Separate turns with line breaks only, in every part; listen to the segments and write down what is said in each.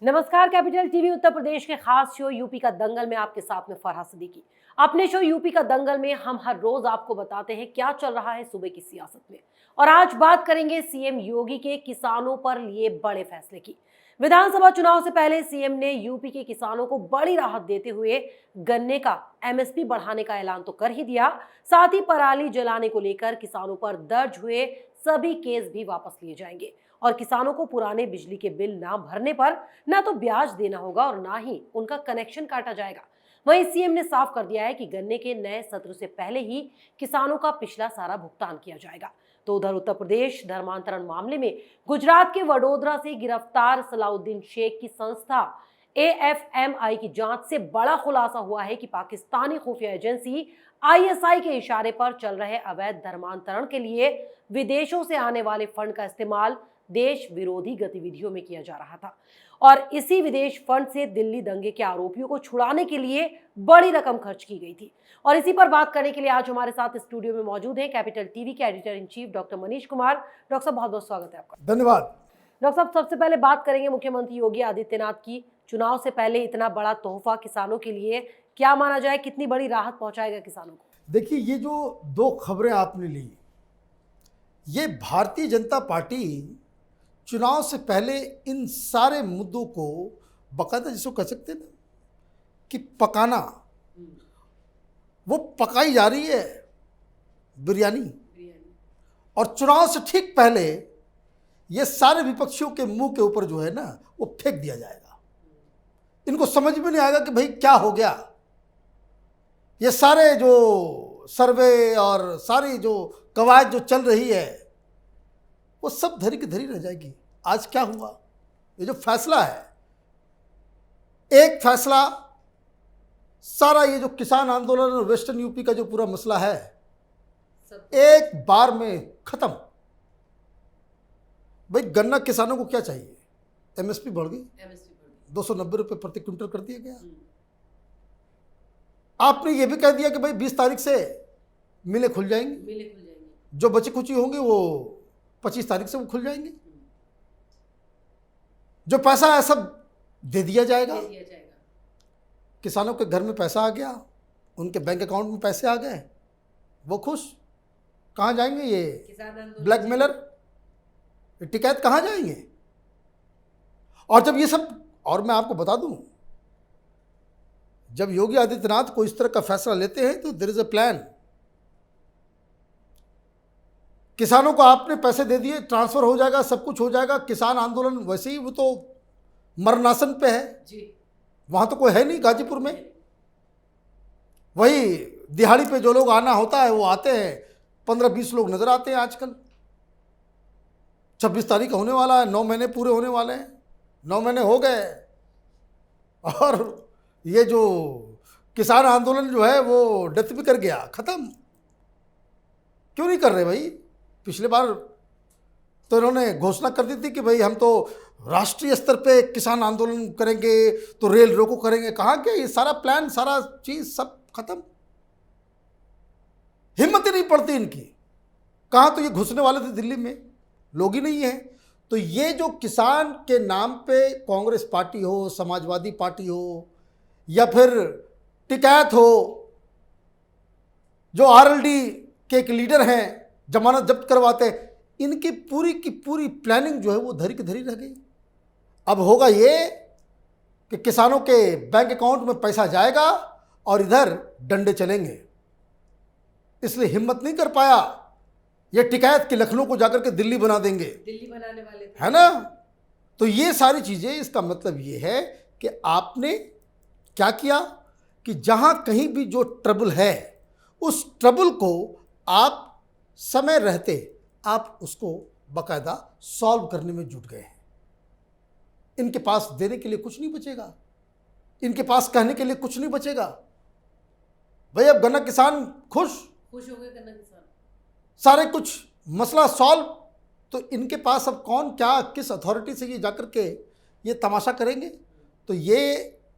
नमस्कार, capital TV Uttar Pradesh के खास शो यूपी का दंगल में आपके साथ में फरहाद सिद्दीकी। अपने शो यूपी का दंगल में हम हर रोज आपको बताते हैं क्या चल रहा है सूबे की सियासत में। और आज बात करेंगे सीएम योगी के किसानों पर लिए बड़े फैसले की। विधानसभा चुनाव से पहले सीएम ने यूपी के किसानों को बड़ी राहत देते हुए गन्ने का एमएसपी बढ़ाने का ऐलान तो कर ही दिया, साथ ही पराली जलाने को लेकर किसानों पर दर्ज हुए सभी केस भी वापस लिए जाएंगे और किसानों को पुराने बिजली के बिल ना भरने पर ना तो ब्याज देना होगा और ना ही उनका कनेक्शन काटा जाएगा। वहीं सीएम ने साफ कर दिया है कि गन्ने के नए सत्र से पहले ही किसानों का पिछला सारा भुगतान किया जाएगा। तो उधर उत्तर प्रदेश धर्मांतरण मामले में गुजरात के वडोदरा से गिरफ्तार सलाउद्दीन शेख की संस्था एएफएमआई की जांच से बड़ा खुलासा हुआ है कि पाकिस्तानी खुफिया एजेंसी आईएसआई के इशारे पर चल रहे अवैध धर्मांतरण के लिए विदेशों से आने वाले फंड का इस्तेमाल देश विरोधी गतिविधियों में किया जा रहा था और इसी विदेश फंड से दिल्ली दंगे के आरोपियों को छुड़ाने के लिए बड़ी रकम खर्च की गई थी। और इसी पर बात करने के लिए आज हमारे साथ स्टूडियो में मौजूद हैं कैपिटल टीवी के editor in chief doctor Manish Kumar. Doctor साहब, बहुत बहुत स्वागत है आपका।
धन्यवाद।
डॉक्टर साहब, सबसे पहले बात करेंगे मुख्यमंत्री योगी आदित्यनाथ की। चुनाव से पहले इतना बड़ा तोहफा किसानों के लिए क्या माना जाए, कितनी बड़ी राहत पहुंचाएगा किसानों को?
देखिए, ये जो दो खबरें आपने ली, ये भारतीय जनता पार्टी चुनाव से पहले इन सारे मुद्दों को बाकायदा, जिसको कह सकते हैं ना कि पकाना, वो पकाई जा रही है बिरयानी। और चुनाव से ठीक पहले ये सारे विपक्षियों के मुंह के ऊपर जो है ना वो फेंक दिया जाएगा। इनको समझ में नहीं आएगा कि भाई क्या हो गया। ये सारे जो सर्वे और सारी जो कवायद जो चल रही है वो सब धरी की धरी रह जाएगी। आज क्या हुआ, ये जो फैसला है, एक फैसला सारा ये जो किसान आंदोलन और वेस्टर्न यूपी का जो पूरा मसला है एक बार में खत्म। भाई गन्ना किसानों को क्या चाहिए? एमएसपी बढ़ गई, 290 रुपये प्रति क्विंटल कर दिया गया। आपने ये भी कह दिया कि भाई 20 तारीख से मिलें खुल जाएंगी, जो बची खुची होंगी वो 25 तारीख से वो खुल जाएंगे। जो पैसा है सब दे दिया जाएगा। किसानों के घर में पैसा आ गया, उनके बैंक अकाउंट में पैसे आ गए, वो खुश। कहाँ जाएंगे ये ब्लैकमेलर, ये टिकैत कहाँ जाएंगे? और जब ये सब, और मैं आपको बता दूं, जब योगी आदित्यनाथ को इस तरह का फैसला लेते हैं तो देयर इज अ प्लान। किसानों को आपने पैसे दे दिए, ट्रांसफर हो जाएगा, सब कुछ हो जाएगा। किसान आंदोलन वैसे ही वो तो मरनासन पे है जी। वहाँ तो कोई है नहीं गाजीपुर में। वही दिहाड़ी पे जो लोग आना होता है वो आते हैं, 15-20 लोग नजर आते हैं आजकल। 26 तारीख होने वाला है, 9 महीने पूरे होने वाले हैं, 9 महीने हो गए। और ये जो किसान आंदोलन जो है वो डेथ भी कर गया, खत्म। क्यों नहीं कर रहे भाई? पिछले बार तो इन्होंने घोषणा कर दी थी कि भाई हम तो राष्ट्रीय स्तर पे किसान आंदोलन करेंगे, तो रेल रोको करेंगे। कहाँ गया ये सारा प्लान, सारा चीज सब खत्म। हिम्मत ही नहीं पड़ती इनकी। कहाँ तो ये घुसने वाले थे दिल्ली में, लोग ही नहीं है। तो ये जो किसान के नाम पे कांग्रेस पार्टी हो, समाजवादी पार्टी हो या फिर टिकैत हो, जो आरएलडी के एक लीडर हैं, जमानत जब्त करवाते हैं, इनकी पूरी की पूरी प्लानिंग जो है वो धरी की धरी रह गई। अब होगा ये कि किसानों के बैंक अकाउंट में पैसा जाएगा और इधर डंडे चलेंगे। इसलिए हिम्मत नहीं कर पाया। ये टिकैत के लखनऊ को जाकर के दिल्ली बना देंगे,
दिल्ली बनाने वाले थे,
है ना। तो ये सारी चीजें, इसका मतलब ये है कि आपने क्या किया कि जहां कहीं भी जो ट्रबल है उस ट्रबल को आप समय रहते आप उसको बाकायदा सॉल्व करने में जुट गए हैं। इनके पास देने के लिए कुछ नहीं बचेगा, इनके पास कहने के लिए कुछ नहीं बचेगा। भाई अब गन्ना किसान खुश
हो गए, गन्ना किसान
सारे कुछ मसला सॉल्व। तो इनके पास अब कौन क्या किस अथॉरिटी से ये जाकर के ये तमाशा करेंगे? तो ये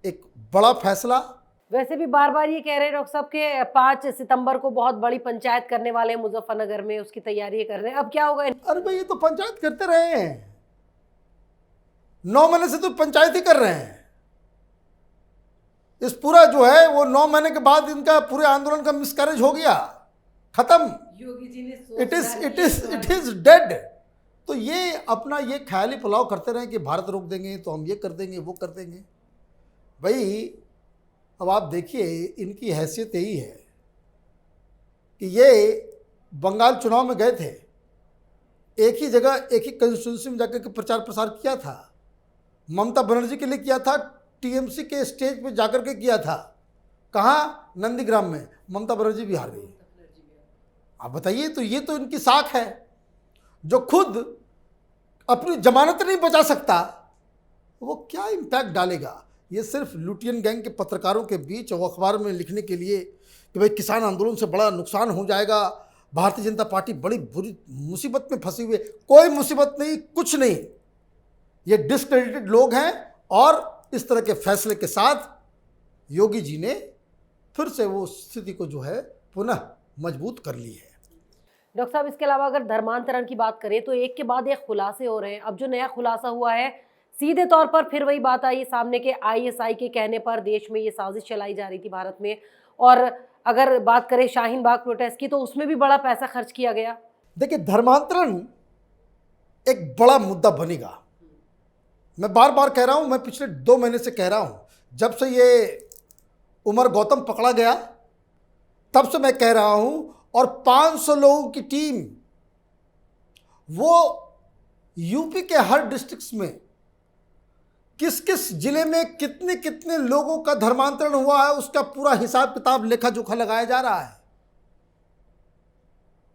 एक बड़ा फैसला।
वैसे भी बार बार ये कह रहे हैं डॉक्टर साहब के 5 सितंबर को बहुत बड़ी पंचायत करने वाले हैं मुजफ्फरनगर में, उसकी तैयारी कर रहे हैं। अब क्या होगा?
अरे भाई ये तो पंचायत करते रहे हैं, 9 महीने से तो पंचायत ही कर रहे हैं। इस पूरा जो है वो 9 महीने के बाद इनका पूरे आंदोलन का मिसकैरेज हो गया, खत्म।
योगी जी ने
इट इज डेड। तो ये अपना ये ख्याली पुलाव करते रहे कि भारत रोक देंगे तो हम ये कर देंगे वो कर देंगे। भाई अब आप देखिए इनकी हैसियत यही है कि ये बंगाल चुनाव में गए थे, एक ही जगह एक ही कंस्टिट्यूंसी में जाकर के प्रचार प्रसार किया था, ममता बनर्जी के लिए किया था, टीएमसी के स्टेज पे जाकर के किया था। कहाँ? नंदीग्राम में। ममता बनर्जी भी हार गई। आप बताइए, तो ये तो इनकी साख है। जो खुद अपनी जमानत नहीं बचा सकता वो क्या इम्पैक्ट डालेगा। ये सिर्फ लुटियन गैंग के पत्रकारों के बीच और अखबार में लिखने के लिए कि भाई किसान आंदोलन से बड़ा नुकसान हो जाएगा, भारतीय जनता पार्टी बड़ी बुरी मुसीबत में फंसी हुई है। कोई मुसीबत नहीं, कुछ नहीं। ये डिस्क्रेडिटेड लोग हैं और इस तरह के फैसले के साथ योगी जी ने फिर से वो स्थिति को जो है पुनः मजबूत कर ली है।
डॉक्टर साहब, इसके अलावा अगर धर्मांतरण की बात करें तो एक के बाद एक खुलासे हो रहे हैं। अब जो नया खुलासा हुआ है, सीधे तौर पर फिर वही बात आई सामने के आईएसआई के कहने पर देश में ये साजिश चलाई जा रही थी भारत में। और अगर बात करें शाहीन बाग प्रोटेस्ट की तो उसमें भी बड़ा पैसा खर्च किया गया।
देखिए, धर्मांतरण एक बड़ा मुद्दा बनेगा। मैं बार बार कह रहा हूं, मैं पिछले 2 महीने से कह रहा हूं, जब से ये उमर गौतम पकड़ा गया तब से मैं कह रहा हूं। और 500 लोगों की टीम वो यूपी के हर डिस्ट्रिक्ट्स में किस किस जिले में कितने कितने लोगों का धर्मांतरण हुआ है उसका पूरा हिसाब किताब लेखा जोखा लगाया जा रहा है।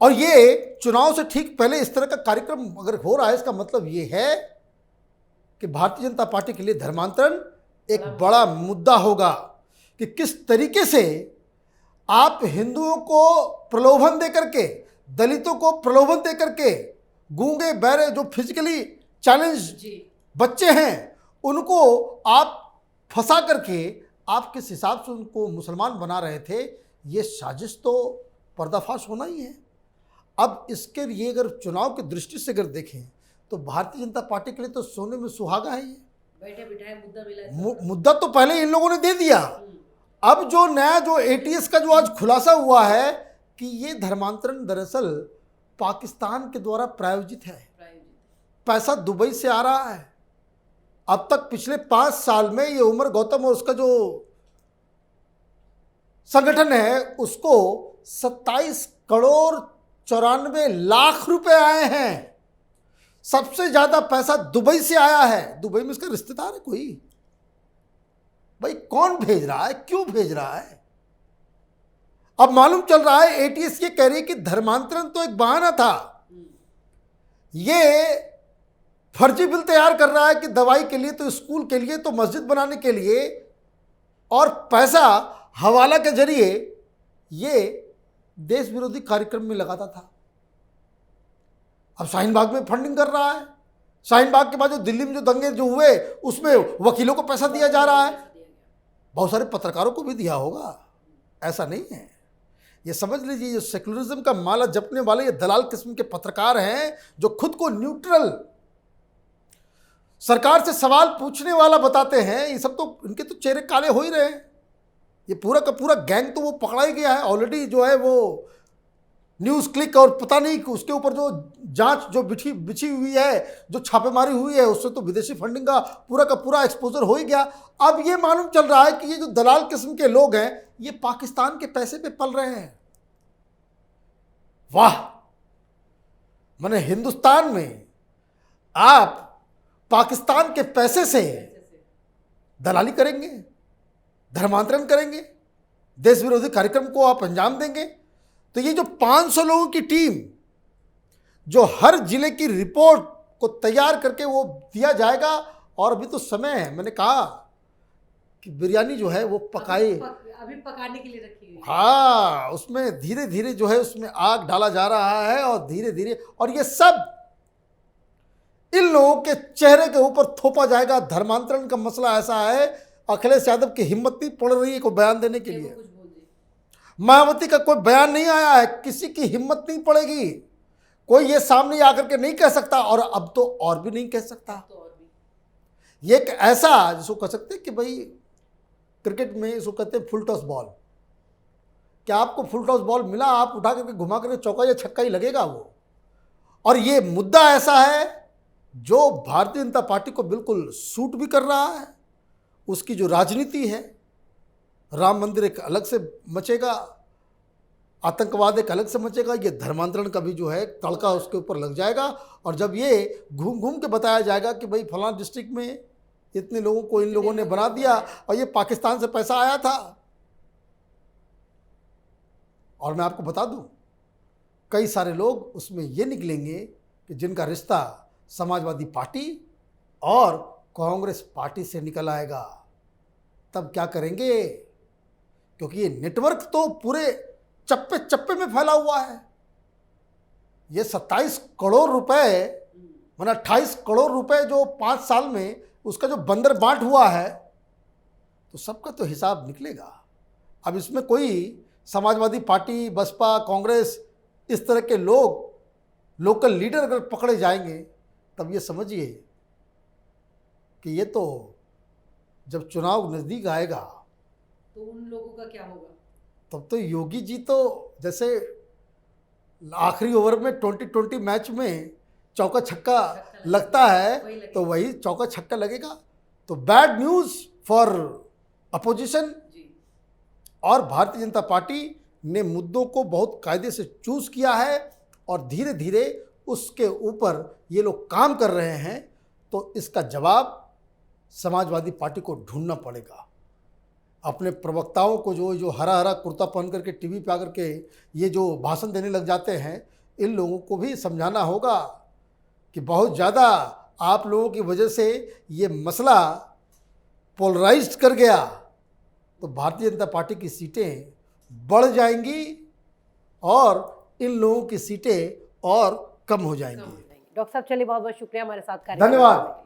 और ये चुनाव से ठीक पहले इस तरह का कार्यक्रम अगर हो रहा है, इसका मतलब ये है कि भारतीय जनता पार्टी के लिए धर्मांतरण एक बड़ा मुद्दा होगा कि किस तरीके से आप हिंदुओं को प्रलोभन देकर के, दलितों को प्रलोभन देकर के, गूंगे बहरे जो फिजिकली चैलेंज बच्चे हैं उनको आप फंसा करके आप किस हिसाब से उनको मुसलमान बना रहे थे, ये साजिश तो पर्दाफाश होना ही है। अब इसके लिए अगर चुनाव की दृष्टि से अगर देखें तो भारतीय जनता पार्टी के लिए तो सोने में सुहागा है। ये
बैठे बिठाए मुद्दा मिला,
मुद्दा तो पहले इन लोगों ने दे दिया। अब जो नया जो एटीएस का जो आज खुलासा हुआ है कि ये धर्मांतरण दरअसल पाकिस्तान के द्वारा प्रायोजित है, पैसा दुबई से आ रहा है। अब तक पिछले 5 साल में ये उमर गौतम और उसका जो संगठन है उसको 27 करोड़ 94 लाख रुपए आए हैं। सबसे ज्यादा पैसा दुबई से आया है। दुबई में इसका रिश्तेदार है कोई? भाई कौन भेज रहा है, क्यों भेज रहा है? अब मालूम चल रहा है एटीएस ये कह रही है कि धर्मांतरण तो एक बहाना था, ये फर्जी बिल तैयार कर रहा है कि दवाई के लिए तो स्कूल के लिए तो मस्जिद बनाने के लिए, और पैसा हवाला के जरिए ये देश विरोधी कार्यक्रम में लगाता था। अब शाहीन बाग में फंडिंग कर रहा है। शाहीन बाग के बाद जो दिल्ली में जो दंगे जो हुए उसमें वकीलों को पैसा दिया जा रहा है, बहुत सारे पत्रकारों को भी दिया होगा, ऐसा नहीं है। ये समझ लीजिए ये सेकुलरिज्म का माला जपने वाले ये दलाल किस्म के पत्रकार हैं जो खुद को न्यूट्रल, सरकार से सवाल पूछने वाला बताते हैं। ये सब तो इनके तो चेहरे काले हो ही रहे हैं। ये पूरा का पूरा गैंग तो वो पकड़ा ही गया है ऑलरेडी। जो है वो न्यूज़ क्लिक और पता नहीं उसके ऊपर जो जांच जो बिछी हुई है, जो छापेमारी हुई है, उससे तो विदेशी फंडिंग का पूरा एक्सपोजर हो ही गया। अब ये मालूम चल रहा है कि ये जो दलाल किस्म के लोग हैं ये पाकिस्तान के पैसे पे पल रहे हैं। वाह! माने हिंदुस्तान में आप पाकिस्तान के पैसे से दलाली करेंगे, धर्मांतरण करेंगे, देश विरोधी कार्यक्रम को आप अंजाम देंगे। तो ये जो 500 लोगों की टीम जो हर जिले की रिपोर्ट को तैयार करके वो दिया जाएगा, और अभी तो समय है। मैंने कहा कि बिरयानी जो है वो पकाई,
अभी पकाने के लिए रखी हुई है।
हाँ, उसमें धीरे धीरे जो है उसमें आग डाला जा रहा है और धीरे धीरे, और ये सब इन लोगों के चेहरे के ऊपर थोपा जाएगा। धर्मांतरण का मसला ऐसा है, अखिलेश यादव की हिम्मत नहीं पड़ रही है कोई बयान देने के लिए। मायावती का कोई बयान नहीं आया है, किसी की हिम्मत नहीं पड़ेगी। कोई ये सामने आकर के नहीं कह सकता, और अब तो और भी नहीं कह सकता। ये एक ऐसा जिसको कह सकते हैं कि भाई क्रिकेट में इसको कहते हैं फुल टॉस बॉल। क्या आपको फुल टॉस बॉल मिला, आप उठा करके घुमा करके चौका या छक्का ही लगेगा वो। और ये मुद्दा ऐसा है जो भारतीय जनता पार्टी को बिल्कुल सूट भी कर रहा है। उसकी जो राजनीति है, राम मंदिर एक अलग से मचेगा, आतंकवाद एक अलग से मचेगा, ये धर्मांतरण का भी जो है तड़का उसके ऊपर लग जाएगा। और जब ये घूम घूम के बताया जाएगा कि भाई फलां डिस्ट्रिक्ट में इतने लोगों को इन लोगों ने बना दिया और ये पाकिस्तान से पैसा आया था। और मैं आपको बता दूं, कई सारे लोग उसमें ये निकलेंगे कि जिनका रिश्ता समाजवादी पार्टी और कांग्रेस पार्टी से निकल आएगा। तब क्या करेंगे? क्योंकि ये नेटवर्क तो पूरे चप्पे चप्पे में फैला हुआ है। ये 27 करोड़ रुपए माना 28 करोड़ रुपए जो 5 साल में उसका जो बंदर बांट हुआ है, तो सबका तो हिसाब निकलेगा। अब इसमें कोई समाजवादी पार्टी, बसपा, कांग्रेस, इस तरह के लोग, लोकल लीडर अगर पकड़े जाएंगे, तब ये समझिए कि ये तो जब चुनाव नज़दीक आएगा
तो उन लोगों का क्या होगा?
तब तो योगी जी तो जैसे आखिरी ओवर में 2020 मैच में चौका छक्का लगता है, तो वही चौका छक्का लगेगा। तो बैड न्यूज़ फॉर अपोजिशन। और भारतीय जनता पार्टी ने मुद्दों को बहुत कायदे से चूज किया है और धीरे धीरे उसके ऊपर ये लोग काम कर रहे हैं। तो इसका जवाब समाजवादी पार्टी को ढूंढना पड़ेगा। अपने प्रवक्ताओं को जो हरा हरा कुर्ता पहन करके टीवी पे आकर के ये जो भाषण देने लग जाते हैं, इन लोगों को भी समझाना होगा कि बहुत ज़्यादा आप लोगों की वजह से ये मसला पोलराइज्ड कर गया, तो भारतीय जनता पार्टी की सीटें बढ़ जाएंगी और इन लोगों की सीटें और कम हो जाएंगी।
डॉक्टर साहब चलिए, बहुत बहुत शुक्रिया हमारे साथ कार्यक्रम में।
धन्यवाद।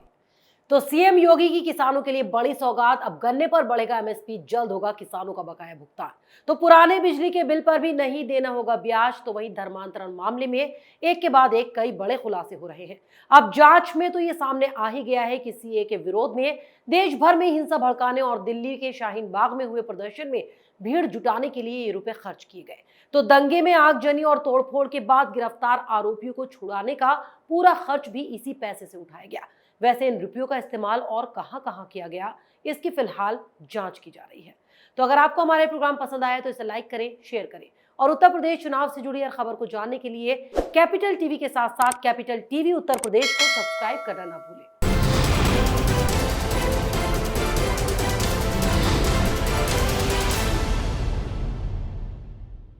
तो सीएम योगी की किसानों के लिए बड़ी सौगात, अब गन्ने पर बढ़ेगा एमएसपी, जल्द होगा किसानों का बकाया भुगतान। तो पुराने बिजली के बिल पर भी नहीं देना होगा ब्याज। तो वहीं धर्मांतरण मामले में एक के बाद एक कई बड़े खुलासे हो रहे हैं। अब जांच में तो ये सामने आ ही गया है कि सीए के विरोध में देश भर में हिंसा भड़काने और दिल्ली के शाहीन बाग में हुए प्रदर्शन में भीड़ जुटाने के लिए ये रुपए खर्च किए गए। तो दंगे में आगजनी और तोड़फोड़ के बाद गिरफ्तार आरोपियों को छुड़ाने का पूरा खर्च भी इसी पैसे से उठाया गया। वैसे इन रुपयों का इस्तेमाल और कहां-कहां किया गया, इसकी फिलहाल जांच की जा रही है। तो अगर आपको हमारे प्रोग्राम पसंद आया तो इसे लाइक करें, शेयर करें और उत्तर प्रदेश चुनाव से जुड़ी हर खबर को जानने के लिए कैपिटल टीवी के साथ साथ कैपिटल टीवी उत्तर प्रदेश को सब्सक्राइब करना ना भूलें।